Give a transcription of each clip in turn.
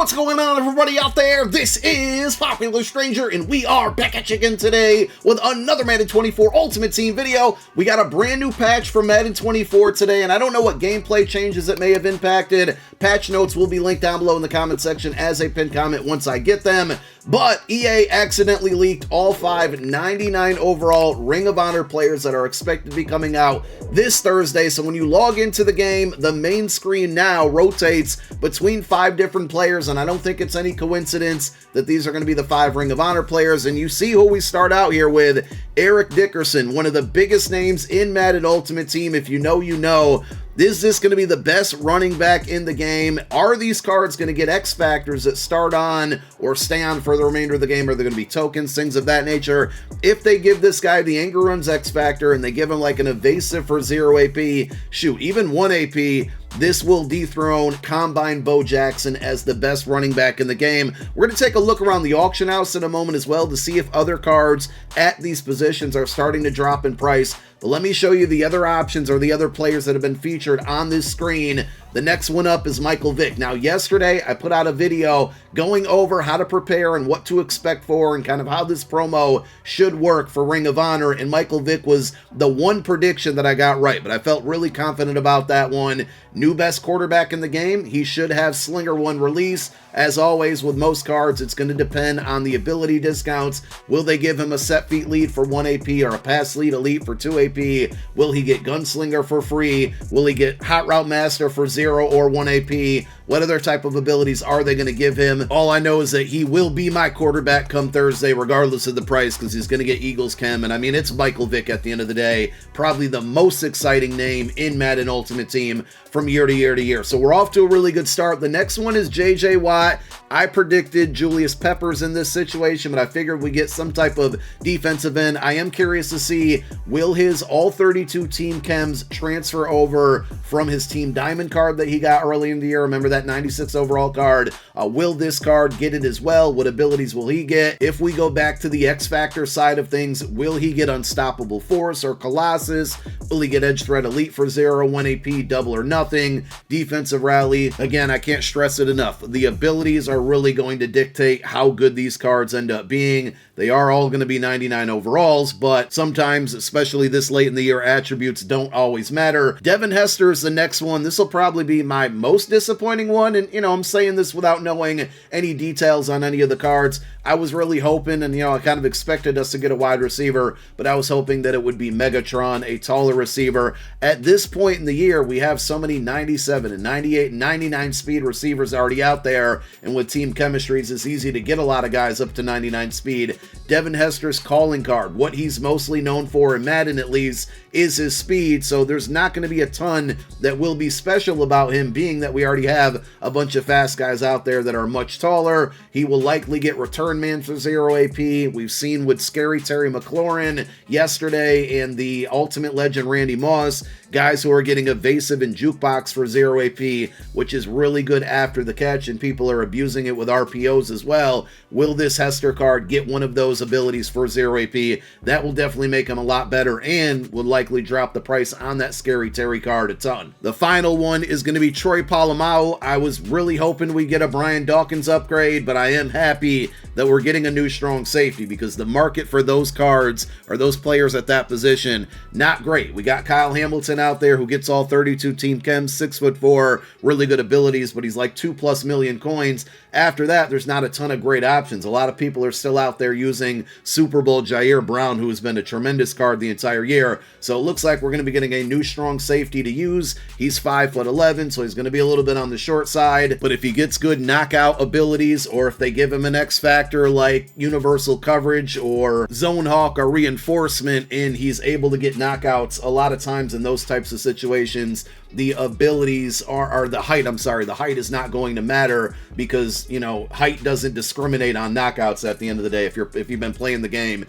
What's going on, everybody out there? This is Popular Stranger, and we are back at you again today with another Madden 24 Ultimate Team video. We got a brand new patch for Madden 24 today, and I don't know what gameplay changes it may have impacted. Patch notes will be linked down below in the comment section as a pinned comment once I get them. But EA accidentally leaked all 5 99 overall Ring of Honor players that are expected to be coming out this Thursday. So when you log into the game, the main screen now rotates between 5 different players, and I don't think it's any coincidence that these are going to be the 5 Ring of Honor players. And you see who we start out here with: Eric Dickerson, one of the biggest names in Madden Ultimate Team. If you know, you know. Is this going to be the best running back in the game? Are these cards going to get X factors that start on or stay on for the remainder of the game? Are they going to be tokens, things of that nature? If they give this guy the Anger Runs X factor and they give him like an evasive for 0 AP, shoot, even 1 AP, this will dethrone Combine Bo Jackson as the best running back in the game. We're going to take a look around the auction house in a moment as well to see if other cards at these positions are starting to drop in price. But let me show you the other options or the other players that have been featured on this screen. The next one up is Michael Vick. Now, yesterday I put out a video going over how to prepare and what to expect for and kind of how this promo should work for Ring of Honor, and Michael Vick was the one prediction that I got right, but I felt really confident about that one. New best quarterback in the game. He should have Slinger 1 release. As always, with most cards, it's going to depend on the ability discounts. Will they give him a set feet lead for 1 AP or a pass lead elite for 2 AP? Will he get Gunslinger for free? Will he get Hot Route Master for 0 or 1 AP? What other type of abilities are they going to give him? All I know is that he will be my quarterback come Thursday, regardless of the price, because he's going to get Eagles Chem. And I mean, it's Michael Vick at the end of the day. Probably the most exciting name in Madden Ultimate Team from year to year to year. So we're off to a really good start. The next one is JJ Watt. I predicted Julius Peppers in this situation, but I figured we get some type of defensive end. I am curious to see, will his all 32 team chems transfer over from his Team Diamond card that he got early in the year? Remember that 96 overall card? Will this card get it as well? What abilities will he get? If we go back to the X Factor side of things, will he get Unstoppable Force or Colossus? Will he get Edge Threat Elite for 0, 1 AP, double or nothing, defensive rally? Again, I can't stress it enough. The abilities are really going to dictate how good these cards end up being. They are all going to be 99 overalls, but sometimes, especially this late in the year, attributes don't always matter. Devin Hester is the next one. This will probably be my most disappointing one, and I'm saying this without knowing any details on any of the cards. I was really hoping, and I kind of expected us to get a wide receiver, but I was hoping that it would be Megatron, a taller receiver. At this point in the year, we have so many 97 and 98 and 99 speed receivers already out there, and with team chemistries, it's easy to get a lot of guys up to 99 speed. Devin Hester's calling card, what he's mostly known for in Madden at least, is his speed, so there's not going to be a ton that will be special about him, being that we already have a bunch of fast guys out there that are much taller. He will likely get Return Man for 0 AP. We've seen with Scary Terry McLaurin yesterday and the Ultimate Legend Randy Moss, guys who are getting Evasive and Jukebox for 0 AP, which is really good after the catch, and people are abusing it with RPOs as well. Will this Hester card get one of those abilities for 0 AP? That will definitely make him a lot better and would likely drop the price on that Scary Terry card a ton. The final one is going to be Troy Polamalu. I was really hoping we'd get a Brian Dawkins upgrade, but I am happy that we're getting a new strong safety, because the market for those cards or those players at that position, not great. We got Kyle Hamilton out there who gets all 32 team chems, 6'4", really good abilities, but he's like 2+ million coins. After that, there's not a ton of great options. A lot of people are still out there using Super Bowl Jair Brown, who has been a tremendous card the entire year. So it looks like we're going to be getting a new strong safety to use. He's 5'11", so he's going to be a little bit on the short side, but if he gets good knockout abilities, or if they give him an X factor like universal coverage or zone hawk or reinforcement, and he's able to get knockouts, a lot of times in those types of situations, the abilities are the height. The height is not going to matter, because height doesn't discriminate on knockouts at the end of the day. If you've been playing the game,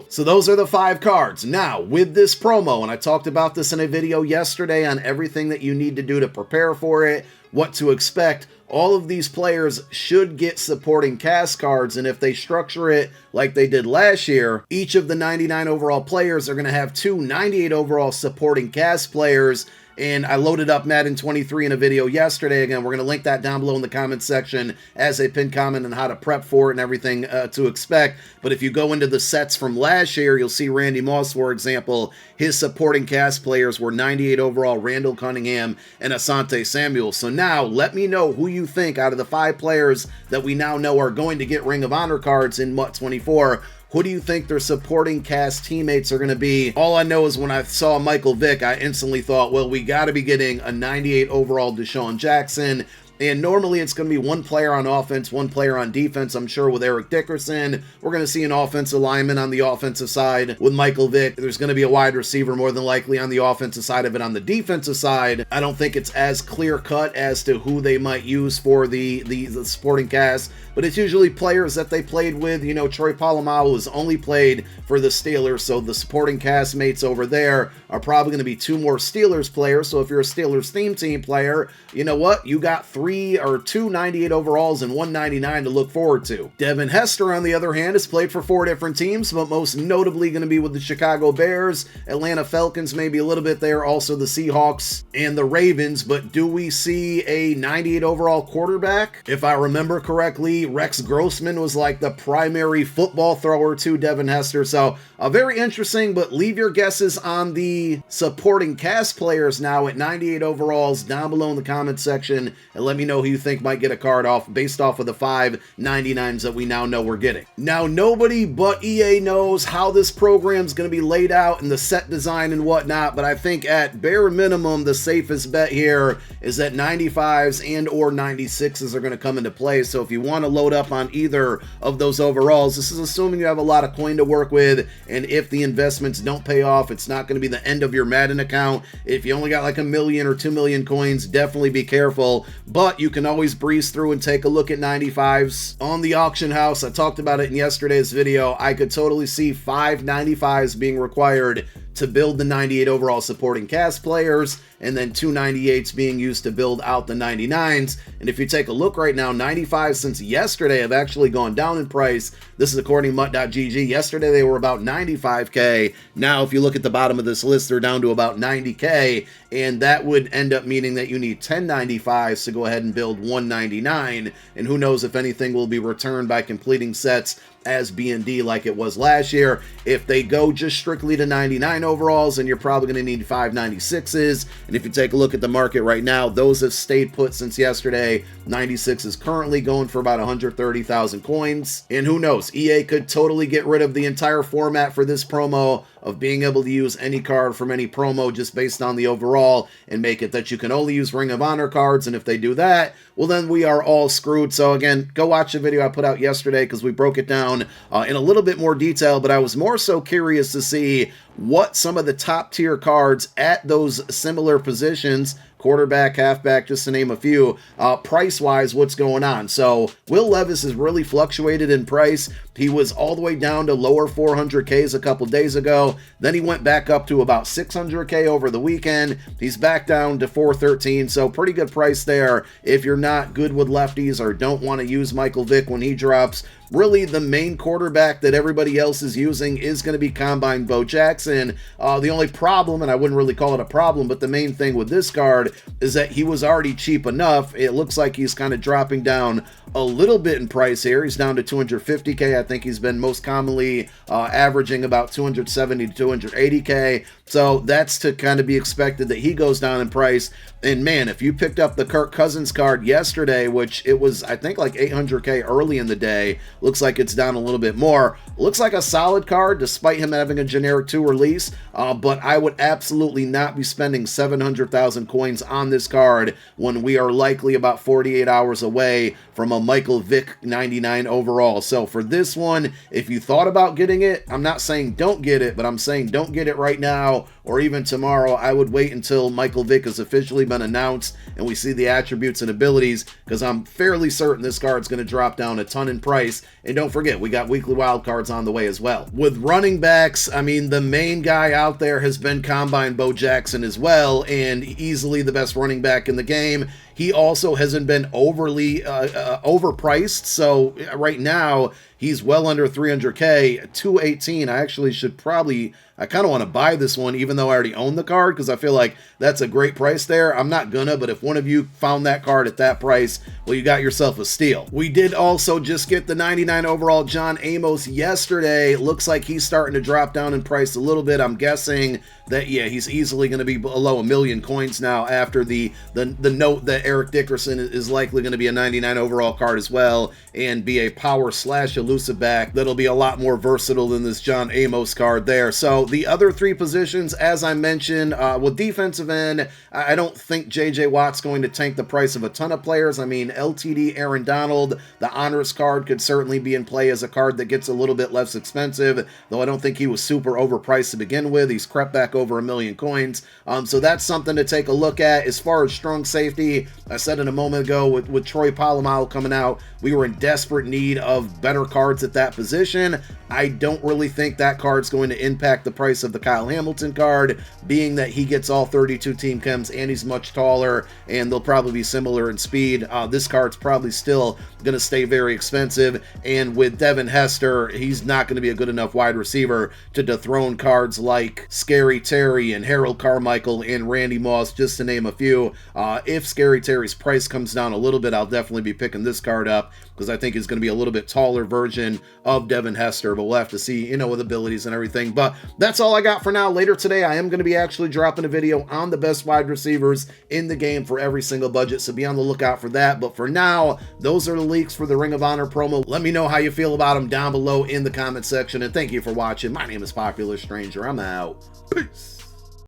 So those are the 5 cards. Now, with this promo, and I talked about this in a video yesterday on everything that you need to do to prepare for it, what to expect. All of these players should get supporting cast cards, and if they structure it like they did last year, each of the 99 overall players are going to have 2 98 overall supporting cast players, and I loaded up Madden 23 in a video yesterday. Again, we're going to link that down below in the comments section as a pinned comment on how to prep for it and everything to expect. But if you go into the sets from last year, you'll see Randy Moss, for example, his supporting cast players were 98 overall, Randall Cunningham and Asante Samuel. So now let me know who you think out of the 5 players that we now know are going to get Ring of Honor cards in MUT 24. Who do you think their supporting cast teammates are going to be? All I know is when I saw Michael Vick, I instantly thought, well, we got to be getting a 98 overall Deshaun Jackson. And normally it's going to be one player on offense, one player on defense. I'm sure with Eric Dickerson, we're going to see an offensive lineman on the offensive side. With Michael Vick, there's going to be a wide receiver more than likely on the offensive side of it. On the defensive side, I don't think it's as clear cut as to who they might use for the supporting cast, but it's usually players that they played with. You know, Troy Polamalu has only played for the Steelers, so the supporting cast mates over there are probably going to be 2 more Steelers players. So if you're a Steelers theme team player, you know what? You got 2 98 overalls and 199 to look forward to. Devin Hester, on the other hand, has played for 4 different teams, but most notably going to be with the Chicago Bears, Atlanta Falcons, maybe a little bit there, also the Seahawks and the Ravens. But do we see a 98 overall quarterback? If I remember correctly, Rex Grossman was like the primary football thrower to Devin Hester. So very interesting, but leave your guesses on the supporting cast players now at 98 overalls down below in the comments section, and let me know who you think might get a card off based off of the 5 99s that we now know we're getting. Now, nobody but EA knows how this program's going to be laid out and the set design and whatnot, but I think at bare minimum, the safest bet here is that 95s and or 96s are going to come into play. So if you want to load up on either of those overalls, this is assuming you have a lot of coin to work with, and if the investments don't pay off, it's not going to be the end of your Madden account. If you only got like 1 million or 2 million coins, definitely be careful, but you can always breeze through and take a look at 95s on the auction house. I talked about it in yesterday's video. I could totally see 5 95s being required to build the 98 overall supporting cast players, and then 2 98s being used to build out the 99s. And if you take a look right now, 95s since yesterday have actually gone down in price. This is according to MUT.GG. Yesterday they were about 95K. Now if you look at the bottom of this list, they're down to about 90K, and that would end up meaning that you need 10 95s to go ahead and build 199, and who knows if anything will be returned by completing sets as B&D like it was last year. If they go just strictly to 99 overalls, then you're probably going to need 5 96s. And if you take a look at the market right now, those have stayed put since yesterday. 96 is currently going for about 130,000 coins. And who knows, EA could totally get rid of the entire format for this promo of being able to use any card from any promo just based on the overall, and make it that you can only use Ring of Honor cards. And if they do that, well, then we are all screwed. So again, go watch the video I put out yesterday because we broke it down in a little bit more detail, but I was more so curious to see what some of the top tier cards at those similar positions, quarterback, halfback, just to name a few, price-wise, what's going on. So Will Levis has really fluctuated in price. He was all the way down to lower 400Ks a couple days ago. Then he went back up to about 600K over the weekend. He's back down to 413, so pretty good price there if you're not good with lefties or don't want to use Michael Vick when he drops. Really, the main quarterback that everybody else is using is going to be Combine Bo Jackson. The only problem, and I wouldn't really call it a problem, but the main thing with this card is that he was already cheap enough. It looks like he's kind of dropping down a little bit in price here. He's down to 250K. I think he's been most commonly averaging about 270 to 280K. So that's to kind of be expected that he goes down in price. And man, if you picked up the Kirk Cousins card yesterday, which it was, I think, like 800K early in the day, looks like it's down a little bit more. Looks like a solid card despite him having a generic 2 release, but I would absolutely not be spending 700,000 coins on this card when we are likely about 48 hours away from a Michael Vick 99 overall. So for this one, if you thought about getting it, I'm not saying don't get it, but I'm saying don't get it right now or even tomorrow. I would wait until Michael Vick has officially been announced and we see the attributes and abilities, because I'm fairly certain this card's going to drop down a ton in price. And don't forget, we got weekly wild cards on the way as well. With running backs, I mean, the main guy out there has been Combine Bo Jackson as well, and easily the best running back in the game. He also hasn't been overly overpriced, so right now he's well under 300K, 218. I actually should probably, I kind of want to buy this one, even though I already own the card, because I feel like that's a great price there. I'm not gonna, but if one of you found that card at that price, well, you got yourself a steal. We did also just get the 99 overall John Amos yesterday. Looks like he's starting to drop down in price a little bit. I'm guessing that, yeah, he's easily going to be below 1,000,000 coins now after the note that Eric Dickerson is likely going to be a 99 overall card as well, and be a power / elusive back that'll be a lot more versatile than this John Amos card there. So the other three positions, as I mentioned, with defensive end, I don't think J.J. Watt's going to tank the price of a ton of players. I mean, LTD Aaron Donald, the honors card, could certainly be in play as a card that gets a little bit less expensive, though I don't think he was super overpriced to begin with. He's crept back over 1,000,000 coins. So that's something to take a look at. As far as strong safety, I said it a moment ago, with Troy Polamalu coming out, we were in desperate need of better cards at that position. I don't really think that card's going to impact the price of the Kyle Hamilton card, being that he gets all 32 team chems and he's much taller, and they'll probably be similar in speed. This card's probably still going to stay very expensive, and with Devin Hester, he's not going to be a good enough wide receiver to dethrone cards like Scary Terry and Harold Carmichael and Randy Moss, just to name a few. If Scary Terry's price comes down a little bit, I'll definitely be picking this card up, because I think he's going to be a little bit taller version of Devin Hester, but we'll have to see, with abilities and everything. But that's all I got for now. Later today, I am going to be actually dropping a video on the best wide receivers in the game for every single budget, so be on the lookout for that. But for now, those are the leaks for the Ring of Honor promo. Let me know how you feel about them down below in the comment section, and thank you for watching. My name is Popular Stranger. I'm out. Peace.